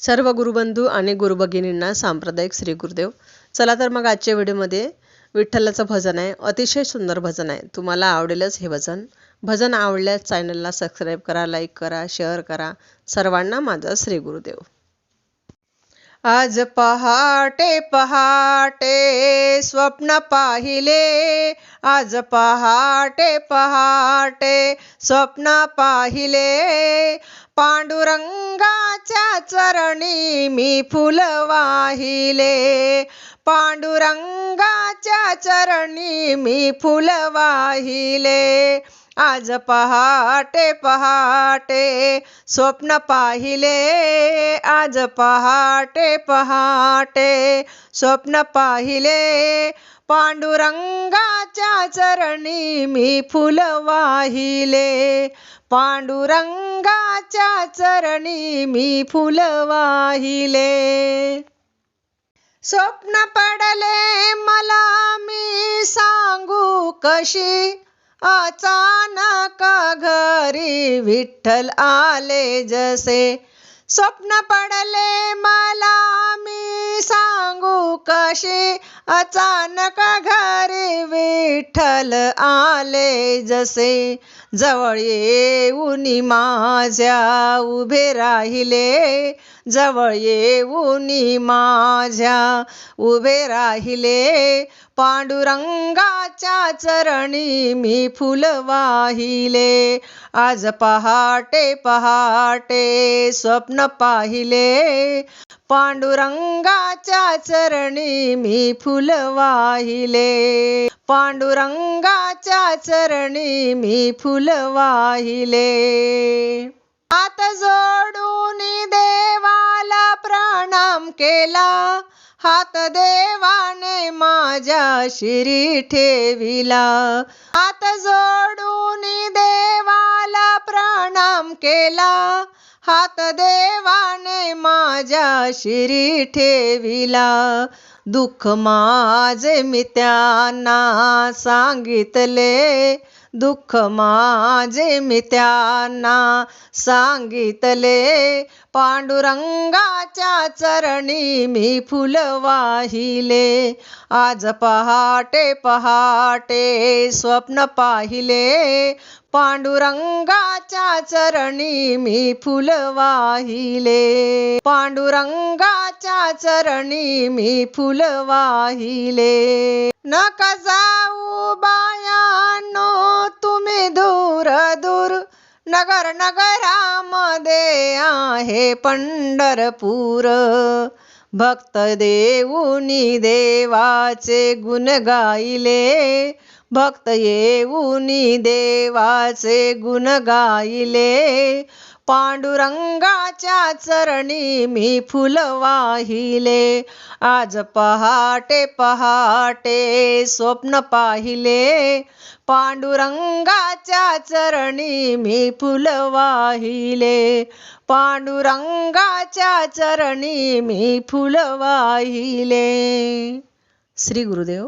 सर्व गुरुबंधू आणि गुरुभगिनींना सांप्रदायिक श्री गुरुदेव. चला तर मग आजच्या व्हिडिओमध्ये विठ्ठलाचं भजन आहे. अतिशय सुंदर भजन आहे. तुम्हाला आवडेलच हे भजन. भजन आवडल्यास चॅनलला सबस्क्राईब करा, लाईक करा, शेअर करा. सर्वांना माझा श्री गुरुदेव. आज पहाटे पहाटे स्वप्न पाहिले, आज पहाटे पहाटे स्वप्न पाहिले, पांडुरंगाच्या चरणी मी फुल वाहिले, पांडुरंगाच्या चरणी मी फुल वाहिले. आज पहाटे पहाटे स्वप्न पाहिले, आज पहाटे पहाटे स्वप्न पाहिले, पांडुरंगाच्या चरणी मी फुल वाहिले, पांडुरंगाच्या चरणी मी फुल वाहिले. स्वप्न पडले मला मी सांगू कशी, अचानक घरी विठ्ठल आले जसे. स्वप्न पडले मला मी सांगू कशी, अचानक घरी विठ्ठल आले जसे. जवळ येऊन माझ्या उभे राहिले, जवळ येऊन माझ्या उभे राहिले, पांडुरंगाच्या चरणी मी फुल वाहिले. आज पहाटे पहाटे स्वप्न पाहिले, पांडुरंगाच्या चरणी मी फुल वाहिले, पांडुरंगाच्या चरणी मी फुल वाहिले. हात जोडून देवाला प्रणाम केला, हात देवाने माझ्या शिरी ठेविला, हात जोडून देवाला प्रणाम केला, हात देवाने माझ्या शिरी ठेविला. दुःख माझे मी त्यांना सांगितले, दुःख माझे मी त्यांना सांगितले, पांडुरंगाच्या चरणी मी फुल वाहिले. आज पहाटे पहाटे स्वप्न पाहिले, पांडुरंगाच्या चरणी मी फुल वाहिले, पांडुरंगाच्या चरणी मी फुल वाहिले. नका जाऊ बायांनो तुम्ही दूर दूर, नगर नगरामध्ये आहे पंढरपूर. भक्त देऊनी देवाचे गुण गायले, भक्त येऊनी देवाचे गुण गायले, पांडुरंगाच्या चरणी मी फुल वाहिले. आज पहाटे पहाटे स्वप्न पाहिले, पांडुरंगाच्या चरणी मी फुल वाहिले, पांडुरंगाच्या चरणी मी फुल वाहिले. श्री गुरुदेव.